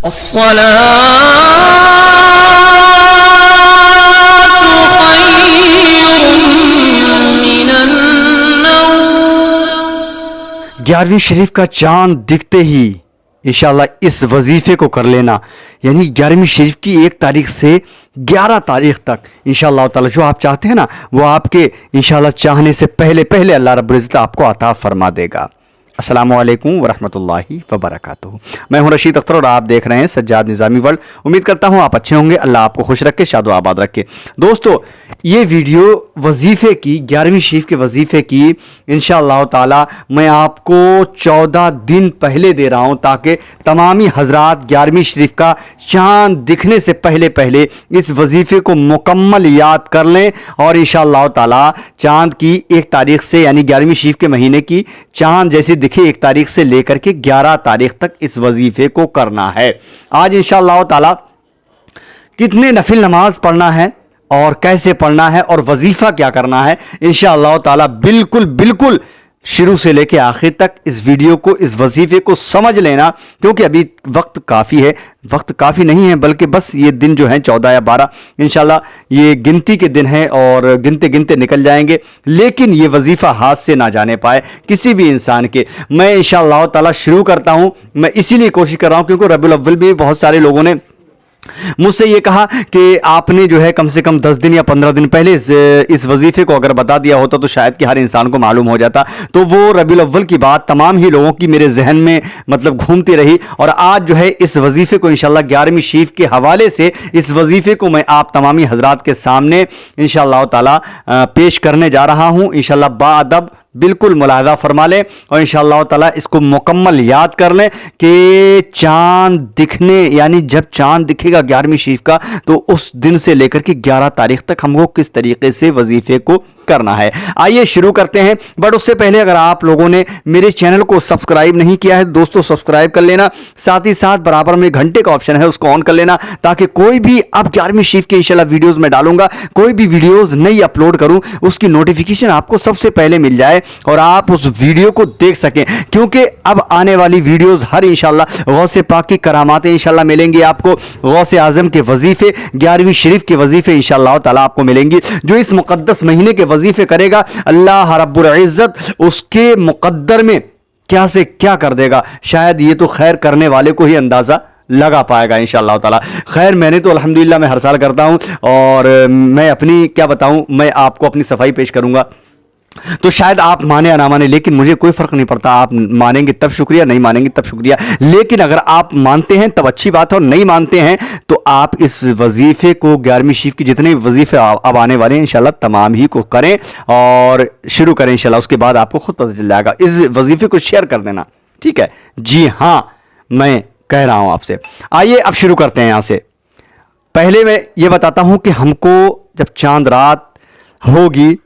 ग्यारहवीं शरीफ का चांद दिखते ही इंशाल्लाह इस वजीफे को कर लेना, यानी 11वीं शरीफ की 1 तारीख से 11 तारीख तक इंशाल्लाह ताला जो आप चाहते हैं ना वो आपके इंशाल्लाह चाहने से पहले पहले अल्लाह रब्बुल इज़्ज़त आपको अता फरमा देगा। अस्सलामु अलैकुम वरहमतुल्लाहि वबरकातुहू। मैं हूं रशीद अख्तर और आप देख रहे हैं सज्जाद निज़ामी वर्ल्ड। उम्मीद करता हूं आप अच्छे होंगे, अल्लाह आपको खुश रखे, शादो आबाद रखे। दोस्तों, ये वीडियो वजीफ़े की 11वीं शरीफ के वजीफ़े की इंशाअल्लाह ताला मैं आपको 14 दिन पहले दे रहा हूं ताकि तमामी हजरात 11वीं शरीफ का चांद दिखने से पहले पहले इस वजीफ़े को मुकम्मल याद कर लें और इंशाअल्लाह ताला चांद की 1 तारीख से यानी 11वीं शरीफ के महीने की चांद जैसी दिखे 1 तारीख से लेकर के 11 तारीख तक इस वजीफे को करना है। आज इंशाअल्लाह ताला कितने नफिल नमाज पढ़ना है और कैसे पढ़ना है और वजीफा क्या करना है इंशाअल्लाह ताला बिल्कुल शुरू से लेके आखिर तक इस वीडियो को, इस वजीफे को समझ लेना, क्योंकि अभी वक्त काफ़ी है। वक्त काफ़ी नहीं है बल्कि बस ये दिन जो है 14 या 12 इंशाल्लाह ये गिनती के दिन हैं और गिनते गिनते निकल जाएंगे, लेकिन ये वजीफ़ा हाथ से ना जाने पाए किसी भी इंसान के। मैं इंशाअल्लाह ताला शुरू करता हूँ। मैं इसीलिए कोशिश कर रहा हूँ क्योंकि रबीउल अव्वल भी बहुत सारे लोगों ने मुझसे ये कहा कि आपने जो है कम से कम 10 दिन या 15 दिन पहले इस वजीफे को अगर बता दिया होता तो शायद कि हर इंसान को मालूम हो जाता। तो वो रबीउल अव्वल की बात तमाम ही लोगों की मेरे जहन में मतलब घूमती रही और आज जो है इस वजीफे को इंशाल्लाह 11वीं शरीफ के हवाले से इस वजीफे को मैं आप तमामी हजरात के सामने इंशाअल्लाह ताला पेश करने जा रहा हूँ। इंशाअल्लाह बाअदब बिल्कुल मुलाहजा फरमा लें और इंशाअल्लाह ताला इसको मुकम्मल याद कर लें कि चांद दिखने यानी जब चांद दिखेगा 11वीं शरीफ का तो उस दिन से लेकर के 11 तारीख तक हमको किस तरीके से वजीफे को करना है। आइए शुरू करते हैं। बट उससे पहले अगर आप लोगों ने मेरे चैनल को सब्सक्राइब नहीं किया है दोस्तों सब्सक्राइब कर लेना, साथ ही साथ बराबर में घंटे का ऑप्शन है उसको ऑन कर लेना ताकि कोई भी अब 11वीं शरीफ के इंशाल्लाह वीडियोस में डालूंगा, कोई भी वीडियोस नई अपलोड करूं उसकी नोटिफिकेशन आपको सबसे पहले मिल जाए और आप उस वीडियो को देख सकें, क्योंकि अब आने वाली वीडियोस हर इंशाल्लाह गौसे पाक की करामातें इंशाल्लाह मिलेंगी आपको, गौसे आजम के वजीफे 11वीं शरीफ के वजीफे इंशाल्लाह ताला आपको मिलेंगी। जो इस मुकद्दस महीने के वजीफे करेगा अल्लाह रब्बुल इज्जत उसके मुकद्दर में क्या से क्या कर देगा, शायद ये तो खैर करने वाले को ही अंदाजा लगा पाएगा इंशाअल्लाह ताला। खैर मैंने तो अल्हम्दुलिल्लाह मैं हर साल करता हूं और मैं अपनी क्या बताऊं, मैं आपको अपनी सफाई पेश करूंगा तो शायद आप माने या ना माने, लेकिन मुझे कोई फर्क नहीं पड़ता। आप मानेंगे तब शुक्रिया, नहीं मानेंगे तब शुक्रिया, लेकिन अगर आप मानते हैं तब अच्छी बात है और नहीं मानते हैं तो आप इस वजीफे को 11वीं शरीफ की जितने वजीफे अब आने वाले हैं इंशाल्लाह तमाम ही को करें और शुरू करें इंशाल्लाह। उसके बाद आपको खुद पता चल जाएगा। इस वजीफे को शेयर कर देना, ठीक है जी हाँ, मैं कह रहा हूं आपसे। आइए अब शुरू करते हैं। यहां से पहले मैं ये बताता हूं कि हमको जब चांद रात होगी,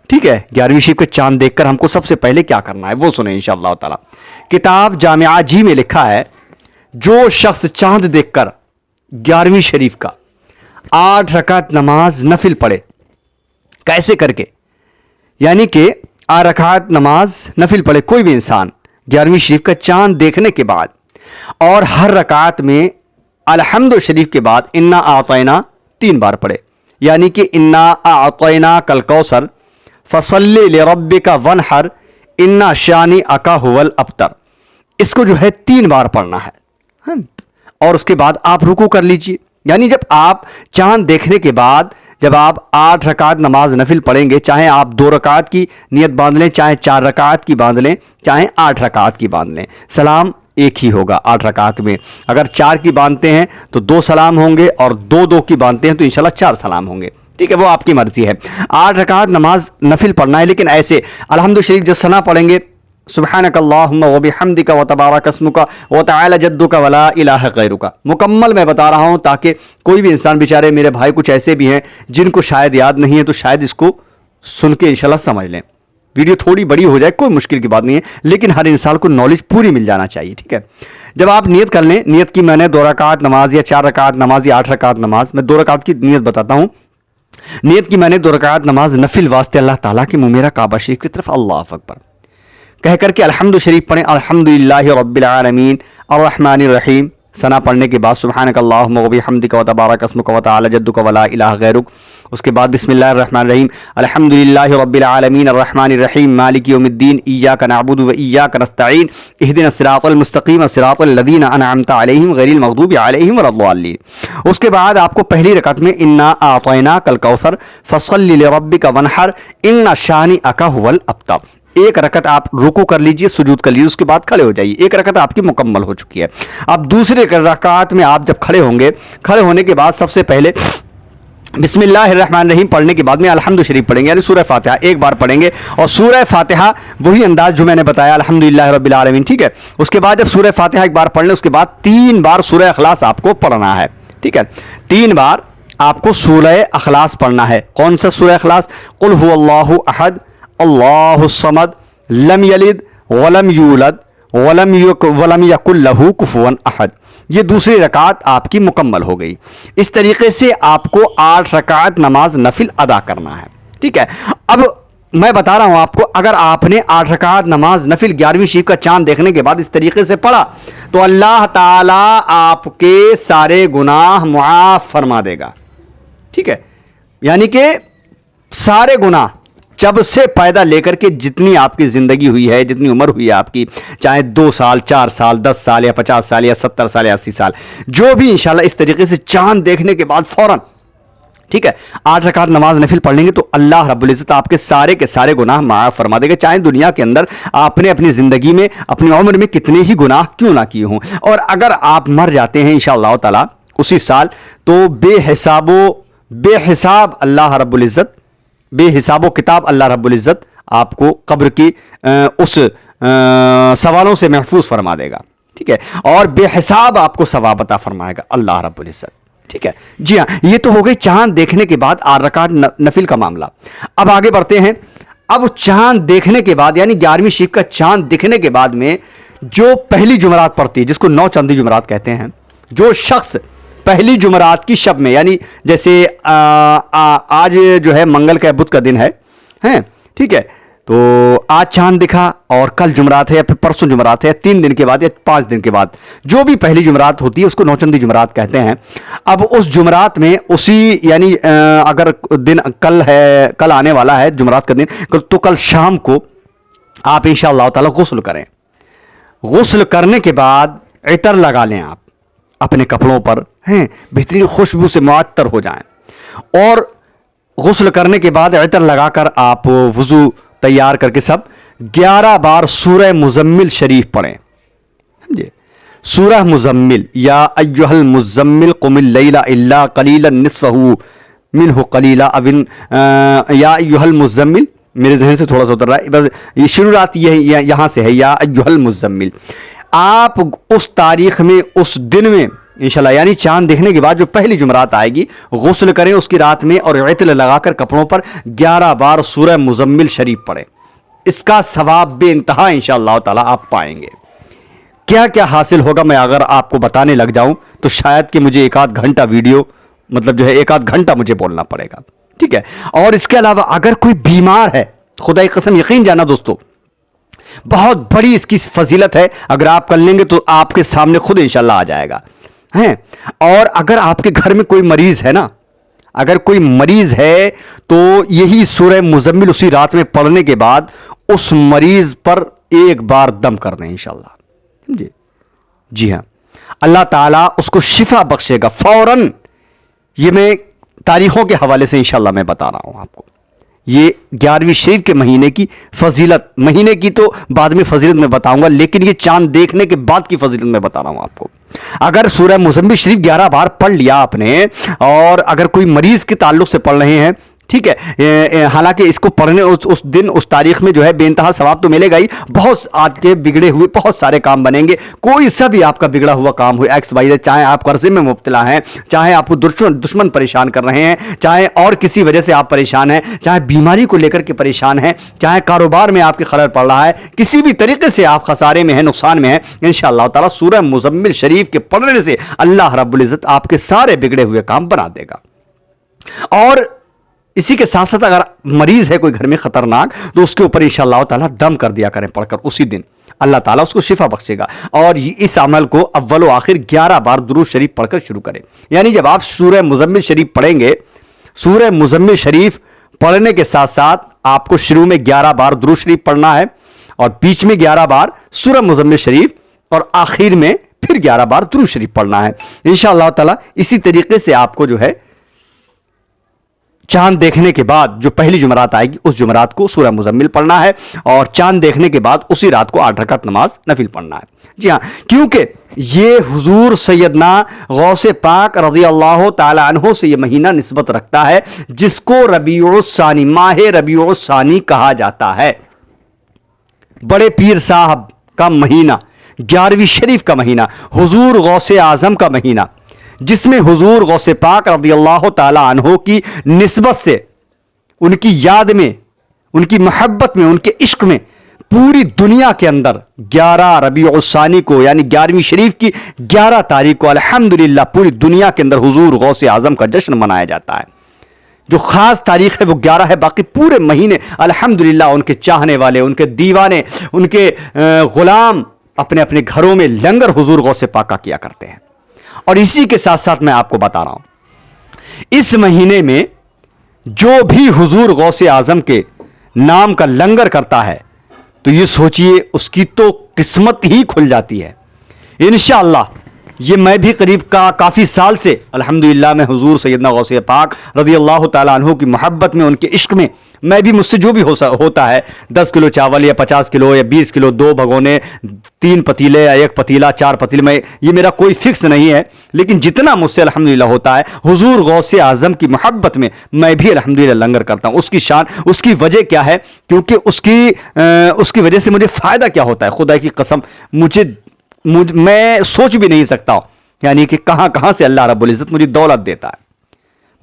ठीक है, 11वीं शरीफ के चांद देखकर हमको सबसे पहले क्या करना है वो सुने इंशाअल्लाह ताला। किताब जामिया जी में लिखा है जो शख्स चांद देखकर 11वीं शरीफ का 8 रकात नमाज नफिल पढ़े, कैसे करके, यानी कि 8 रकात नमाज नफिल पढ़े कोई भी इंसान 11वीं शरीफ का चांद देखने के बाद और हर रकात में अलहम्दु शरीफ के बाद इन्ना आतैना 3 बार पढ़े, यानी कि इन्ना आतैना कल कौसर फसल्ली लिरब्बिका वनहर इन्ना शानी अका हुवल अबतर, इसको जो है 3 बार पढ़ना है। और उसके बाद आप रुकू कर लीजिए, यानी जब आप चांद देखने के बाद जब आप 8 रकात नमाज नफिल पढ़ेंगे, चाहे आप 2 रकात की नियत बांध लें, चाहे 4 रकात की बांध लें, चाहे 8 रकात की बांध लें, सलाम एक ही होगा 8 रकात में। अगर 4 की बांधते हैं तो 2 सलाम होंगे और 2 की बांधते हैं तो इंशाल्लाह 4 सलाम होंगे, ठीक है, वो आपकी मर्जी है। 8 रकात नमाज नफिल पढ़ना है, लेकिन ऐसे अल्हम्दु शरीफ जब सना पढ़ेंगे सुब्हानकल्लाहुम्मा व बिहम्दिका व तबारक अस्मुका व तआला जद्दुका व ला इलाहा गैरुका, मुकम्मल मैं बता रहा हूं ताकि कोई भी इंसान, बेचारे मेरे भाई कुछ ऐसे भी हैं जिनको शायद याद नहीं है तो शायद इसको सुन के इंशाल्लाह समझ लें। वीडियो थोड़ी बड़ी हो जाए कोई मुश्किल की बात नहीं है, लेकिन हर इंसान को नॉलेज पूरी मिल जाना चाहिए, ठीक है। जब आप नियत कर लें, नियत की मैंने 2 रकात नमाज या 4 रकात नमाज या 8 रकात नमाज, मैं 2 रकात की नियत बताता हूं। नियत की मैंने 2 रकात नमाज नफिल वास्ते अल्लाह ताला की मुंह मेरा काबा शरीफ की तरफ अल्लाह अकबर कह करके अल्हम्दु शरीफ पढ़ें, अल्हम्दुलिल्लाहि रब्बिल आलमीन अर्रहमानिर रहीम सना पढ़ने के बाद सुब्हानकल्लाहुम्मा व बिहम्दिका व तबारक अस्मुका व तआला जद्दुका व ला इलाहा गैरुक। उसके बाद बिस्मिल्लाहिर रहमानिर रहीम अल्हम्दुलिल्लाहि रब्बिल आलमीन अर्रहमानिर रहीम मालिकि यौमिद्दीन इय्याका नअबुदु व इय्याका नस्तईन इहदिनस सिरातल मुस्तकीम सिरातल लज़ीना अनअमता अलैहिम गैरिल मग़दूबि अलैहिम वलद्दाल्लीन। उसके बाद आपको पहली रकअत में इन्ना आतैनाकल कौसर फसल्लि लिरब्बिका वनहर इन्ना शानिअका हुवल अब्तर। एक रकत आप रुकू कर लीजिए, सुजूद कर लीजिए, उसके बाद खड़े हो जाइए। एक रकत आपकी मुकम्मल हो चुकी है। अब दूसरे रकात में आप जब खड़े होंगे, खड़े होने के बाद सबसे पहले बिस्मिल्लाहिर्रहमानिर्रहीम पढ़ने के बाद में अल्हम्दु शरीफ पढ़ेंगे, यानी सूरह फातिहा एक बार पढ़ेंगे। और सूरह फातिहा वही अंदाज जो मैंने बताया, अल्हम्दुलिल्लाहि रब्बिल आलमीन, ठीक है। उसके बाद जब सूरह फातिहा एक बार पढ़ लें, उसके बाद 3 बार सूरह इखलास आपको पढ़ना है, ठीक है। 3 बार आपको सूरह इखलास पढ़ना है। कौन सा सूरह इखलास? कुल हुवल्लाहु अहद अल्लाहुस समद लम यलिद वलम यूलद वलम यकुल लहू कुफुवन अहद। ये दूसरी रकात आपकी मुकम्मल हो गई। इस तरीके से आपको 8 रकात नमाज नफिल अदा करना है, ठीक है। अब मैं बता रहा हूं आपको, अगर आपने 8 रकात नमाज नफिल 11वीं शरीफ का चांद देखने के बाद इस तरीके से पढ़ा तो अल्लाह ताला आपके सारे गुनाह मुआफ फरमा देगा, ठीक है। यानी कि सारे गुनाह जब से पैदा लेकर के जितनी आपकी ज़िंदगी हुई है, जितनी उम्र हुई है आपकी, चाहे 2 साल 4 साल 10 साल या 50 साल या 70 साल या 80 साल, जो भी इंशाल्लाह इस तरीके से चांद देखने के बाद फौरन, ठीक है, 8 रकात नमाज नफिल पढ़ लेंगे तो अल्लाह रब्बुल इज़्ज़त आपके सारे के सारे गुनाह माफ़ फरमा देगा। चाहे दुनिया के अंदर आपने अपनी ज़िंदगी में, अपनी उम्र में कितने ही गुनाह क्यों ना किए हों, और अगर आप मर जाते हैं इंशाअल्लाह ताला उसी साल, तो बेहिसाब अल्लाह रब्बुल इज़्ज़त, बेहिसाबो किताब अल्लाह रब्बुल इज़्ज़त आपको कब्र की उस सवालों से महफूज फरमा देगा, ठीक है। और बेहिसाब आपको सवाब अता फरमाएगा अल्लाह रब्बुल इज़्ज़त, ठीक है। जी हाँ, ये तो हो गई चांद देखने के बाद 8 रकात नफिल का मामला। अब आगे बढ़ते हैं। अब चांद देखने के बाद, यानी 11वीं शरीफ का चांद दिखने के बाद में जो पहली जुमरात पड़ती है, जिसको 9 चंदी जुमरात कहते हैं, जो शख्स पहली जुमरात की शब में, यानी जैसे आज जो है मंगल का बुध का दिन है, ठीक है, तो आज चांद दिखा और कल जुमरात है या फिर परसों जुमरात है, 3 दिन के बाद या 5 दिन के बाद जो भी पहली जुमरात होती है उसको नौचंदी जुमरात कहते हैं। अब उस जुमरात में उसी, यानी अगर दिन कल है, कल आने वाला है जुमरात का दिन, तो कल शाम को आप इंशाअल्लाह ताला गुस्ल करें। गुस्ल करने के बाद इतर लगा लें आप अपने कपड़ों पर, हैं, बेहतरीन खुशबू से मुअत्तर हो जाएं। और गुस्ल करने के बाद इतर लगाकर आप वुज़ू तैयार करके सब 11 बार सूरह मुज़म्मिल शरीफ पढ़ें, समझे। सूरह मुज़म्मिल, या अय्युहल मुज़म्मिल कुमिल लैला इल्ला कलीलन निस्फहु मिनहु कलीला अविन, या अय्युहल मुज़म्मिल, मेरे जहन से थोड़ा सा उतर रहा है, बस ये शुरुआत यहाँ से है, या अय्युहल मुज़म्मिल। आप उस तारीख में, उस दिन में इंशाल्लाह, यानी चांद देखने के बाद जो पहली जुमरात आएगी, गुस्ल करें उसकी रात में और इतल लगाकर कपड़ों पर 11 बार सूरह मुज़म्मिल शरीफ पढ़ें। इसका सवाब बेइंतहा इंशाअल्लाह ताला आप पाएंगे। क्या क्या हासिल होगा मैं अगर आपको बताने लग जाऊं तो शायद कि मुझे 1 आध घंटा वीडियो, मतलब जो है 1 आध घंटा मुझे बोलना पड़ेगा, ठीक है। और इसके अलावा अगर कोई बीमार है, खुदा की कसम यकीन जाना दोस्तों, बहुत बड़ी इसकी फजीलत है, अगर आप कर लेंगे तो आपके सामने खुद इंशाल्लाह आ जाएगा, हैं। और अगर आपके घर में कोई मरीज है ना, अगर कोई मरीज है तो यही सूरह मुज़म्मिल उसी रात में पढ़ने के बाद उस मरीज पर 1 बार दम कर दें इंशाल्लाह, समझे। जी हाँ, अल्लाह ताला उसको शिफा बख्शेगा फौरन। ये मैं तारीखों के हवाले से इंशाल्लाह मैं बता रहा हूं आपको। ये 11वीं शरीफ के महीने की फजीलत, महीने की तो बाद में फजीलत मैं बताऊंगा, लेकिन ये चांद देखने के बाद की फजीलत मैं बता रहा हूं आपको। अगर सूरह मुज़म्मिल शरीफ 11 बार पढ़ लिया आपने, और अगर कोई मरीज के ताल्लुक से पढ़ रहे हैं, ठीक है, हालांकि इसको पढ़ने उस दिन, उस तारीख में जो है बेइंतहा सवाब तो मिलेगा ही, बहुत आपके बिगड़े हुए बहुत सारे काम बनेंगे। कोई सा भी आपका बिगड़ा हुआ काम हो, एक्स वाई, चाहे आप कर्जे में मुब्तला हैं, चाहे आपको दुश्मन परेशान कर रहे हैं, चाहे और किसी वजह से आप परेशान हैं, चाहे बीमारी को लेकर के परेशान हैं, चाहे कारोबार में आपके खलल पड़ रहा है, किसी भी तरीके से आप खसारे में हैं, नुकसान में हैं, इंशाअल्लाह ताला सूरह मुज़म्मिल शरीफ के पढ़ने से अल्लाह रब्बुल इज़्ज़त आपके सारे बिगड़े हुए काम बना देगा। और इसी के साथ साथ अगर मरीज है कोई घर में खतरनाक, तो उसके ऊपर इंशाअल्लाह ताला दम कर दिया करें पढ़कर उसी दिन। अल्लाह ताला उसको शिफा बख्शेगा। और इस अमल को अव्वल व आखिर 11 बार दुरूद शरीफ पढ़कर शुरू करें। यानी जब आप सूरह मुज़म्मिल शरीफ पढ़ेंगे, सूरह मुज़म्मिल शरीफ पढ़ने के साथ साथ आपको शुरू में 11 बार दुरूद शरीफ पढ़ना है और बीच में 11 बार सूरह मुज़म्मिल शरीफ और आखिर में फिर 11 बार दुरूद शरीफ पढ़ना है इंशाअल्लाह ताला। इसी तरीके से आपको जो है चांद देखने के बाद जो पहली जुमरात आएगी उस जुमरात को सूरह मुज़म्मिल पढ़ना है और चांद देखने के बाद उसी रात को 8 रकात नमाज नफिल पढ़ना है। जी हाँ, क्योंकि ये हुजूर सैयदना गौसे पाक रज़ी अल्लाह ताला अन्हो से ये महीना निस्बत रखता है जिसको रबीउस सानी, माह रबीउस सानी कहा जाता है। बड़े पीर साहब का महीना, 11वीं शरीफ का महीना, हुजूर गौसे आजम का महीना, जिसमें हुजूर गौसे पाक रज़ियल्लाहु ताला अन्हो की निस्बत से, उनकी याद में, उनकी मोहब्बत में, उनके इश्क में पूरी दुनिया के अंदर 11 रबीउस सानी को यानी 11वीं शरीफ की 11 तारीख को अल्हम्दुलिल्लाह पूरी दुनिया के अंदर हुजूर गौसे आजम का जश्न मनाया जाता है। जो खास तारीख है वो 11 है, बाकी पूरे महीने अल्हम्दुलिल्लाह उनके चाहने वाले, उनके दीवाने, उनके गुलाम अपने अपने घरों में लंगर हुजूर गौसे पाक का किया करते हैं। और इसी के साथ साथ मैं आपको बता रहा हूं, इस महीने में जो भी हुजूर गौसे आजम के नाम का लंगर करता है तो ये सोचिए उसकी तो किस्मत ही खुल जाती है इंशाअल्लाह। ये मैं भी करीब काफ़ी साल से अल्हम्दुलिल्लाह मैं हुजूर सैयदना गौसे पाक रज़ियल्लाहु ताला अन्हु की मोहब्बत में, उनके इश्क में, मैं भी मुझसे जो भी होता है 10 किलो चावल या 50 किलो या 20 किलो, 2 भगोने, 3 पतीले या 1 पतीला, 4 पतीले, में ये मेरा कोई फिक्स नहीं है, लेकिन जितना मुझसे अल्हम्दुलिल्लाह होता है हुजूर गौसे आजम की मोहब्बत में मैं भी अल्हम्दुलिल्लाह लंगर करता हूँ। उसकी शान, उसकी वजह क्या है? क्योंकि उसकी वजह से मुझे फ़ायदा क्या होता है, खुदा की कसम मैं सोच भी नहीं सकता यानी कि कहां कहां से अल्लाह रब्बुल इज़्ज़त मुझे दौलत देता है,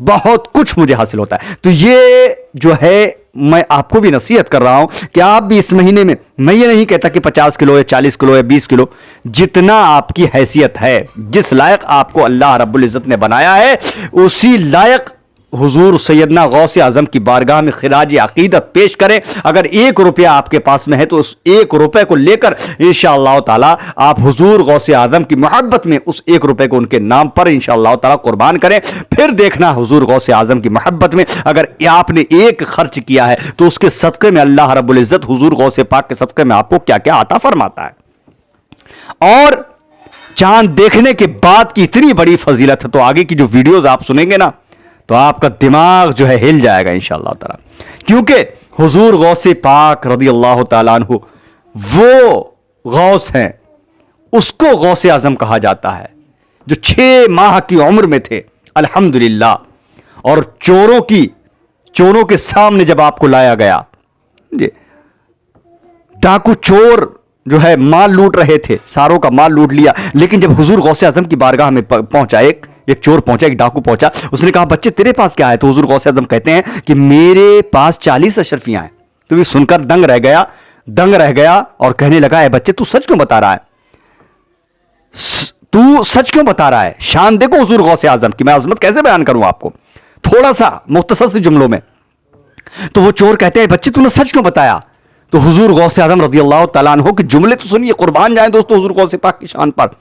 बहुत कुछ मुझे हासिल होता है। तो ये जो है मैं आपको भी नसीहत कर रहा हूं कि आप भी इस महीने में, मैं ये नहीं कहता कि 50 किलो या 40 किलो या 20 किलो, जितना आपकी हैसियत है, जिस लायक आपको अल्लाह रब्बुल इज़्ज़त ने बनाया है उसी लायक हुजूर सैयदना गौसे आजम की बारगाह में खिराज अकीदत पेश करें। अगर 1 रुपया आपके पास में है तो उस 1 रुपये को लेकर इंशाअल्लाह ताला आप हुजूर गौसे आजम की मोहब्बत में उस 1 रुपये को उनके नाम पर इंशाअल्लाह ताला कुर्बान करें। फिर देखना हुजूर गौसे आजम की मोहब्बत में अगर आपने 1 खर्च किया है तो उसके सदक़े में अल्लाह रब्बुल इज़्ज़त हुजूर गौसे पाक के सदक़े में आपको क्या क्या अता फरमाता है। और चांद देखने के बाद की इतनी बड़ी फजीलत है, तो आगे की जो वीडियोज आप सुनेंगे ना तो आपका दिमाग जो है हिल जाएगा इंशाअल्लाह ताला, क्योंकि हुजूर गौसे पाक रज़ियल्लाहु ताला अन्हु वो गौस हैं, उसको गौसे आजम कहा जाता है जो 6 माह की उम्र में थे अल्हम्दुलिल्लाह। और चोरों के सामने जब आपको लाया गया, डाकू चोर जो है माल लूट रहे थे, सारों का माल लूट लिया, लेकिन जब हुजूर गौसे आजम की बारगाह में पहुंचा, एक चोर पहुंचा, एक डाकू पहुंचा, उसने कहा बच्चे तेरे पास क्या है? तो हुजूर गौसे आजम कहते हैं कि मेरे पास 40 अशरफियां हैं। तो ये सुनकर दंग रह गया और कहने लगा है बच्चे तू सच क्यों बता रहा है, तू सच क्यों बता रहा है? शान देखो हुजूर गौसे आजम की, मैं अजमत कैसे बयान करूं आपको थोड़ा सा मुख्तसर से जुमलों में। तो वो चोर कहते हैं बच्चे तूने सच क्यों बताया? तो हुजूर गौसे आजम रज़ियल्लाहु ताला अन्हु के जुमले तो सुनिए, कुर्बान जाए दोस्तों हुजूर गौसे पाक की शान पर।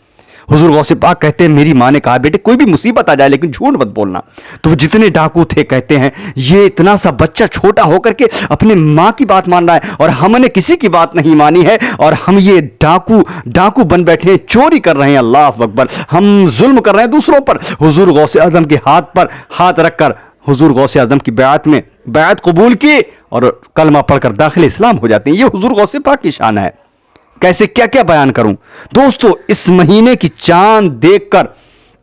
हुजूर गौसे पाक कहते हैं मेरी मां ने कहा बेटे कोई भी मुसीबत आ जाए लेकिन झूठ मत बोलना। तो जितने डाकू थे कहते हैं ये इतना सा बच्चा छोटा होकर के अपने मां की बात मान रहा है और हमने किसी की बात नहीं मानी है और हम ये डाकू बन बैठे हैं, चोरी कर रहे हैं, अल्लाह अकबर, हम जुल्म कर रहे हैं दूसरों पर। हुजूर गौसे आजम के हाथ पर हाथ रखकर हुजूर गौसे आजम की बैत कबूल की और कलमा पढ़कर दाखिल इस्लाम हो जाते हैं। ये हुजूर गौसे पाक की शान है। कैसे क्या क्या बयान करूं दोस्तों। इस महीने की चांद देखकर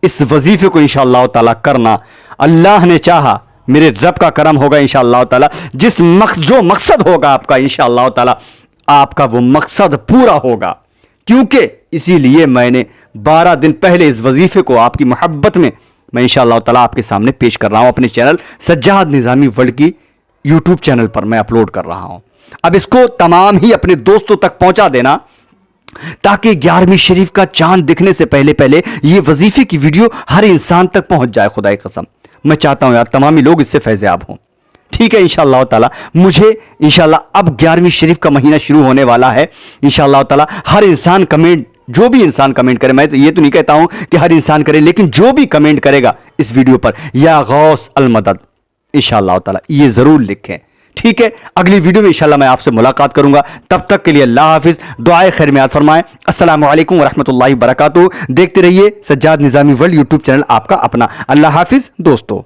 इस वजीफे को इंशाअल्लाह ताला करना, अल्लाह ने चाहा मेरे रब का करम होगा इंशाअल्लाह ताला। जो मकसद होगा आपका इंशाअल्लाह ताला आपका वो मकसद पूरा होगा, क्योंकि इसीलिए मैंने 12 दिन पहले इस वजीफे को आपकी मोहब्बत में मैं इंशाअल्लाह ताला आपके सामने पेश कर रहा हूं। अपने चैनल सज्जाद निज़ामी वर्ल्ड की यूट्यूब चैनल पर मैं अपलोड कर रहा हूं। अब इसको तमाम ही अपने दोस्तों तक पहुंचा देना ताकि 11वीं शरीफ का चांद दिखने से पहले ये वजीफे की वीडियो हर इंसान तक पहुंच जाए। खुदा की कसम मैं चाहता हूं यार तमाम ही लोग इससे फैज़याब हों। ठीक है इंशाअल्लाह ताला। मुझे इंशाअल्लाह अब 11वीं शरीफ का महीना शुरू होने वाला है इंशाअल्लाह ताला। हर इंसान कमेंट, जो भी इंसान कमेंट करे, मैं ये तो नहीं कहता हूं कि हर इंसान करे, लेकिन जो भी कमेंट करेगा इस वीडियो पर या गौस अल मदद इंशाअल्लाह ताला ये जरूर लिखें। ठीक है, अगली वीडियो में इंशाअल्लाह मैं आपसे मुलाकात करूंगा। तब तक के लिए अल्लाह हाफिज, दुआए खैर में याद फरमाएं। अस्सलामु अलैकुम वरहमतुल्लाहि वबरकातुहू। देखते रहिए सज्जाद निज़ामी वर्ल्ड यूट्यूब चैनल आपका अपना। अल्लाह हाफिज दोस्तों।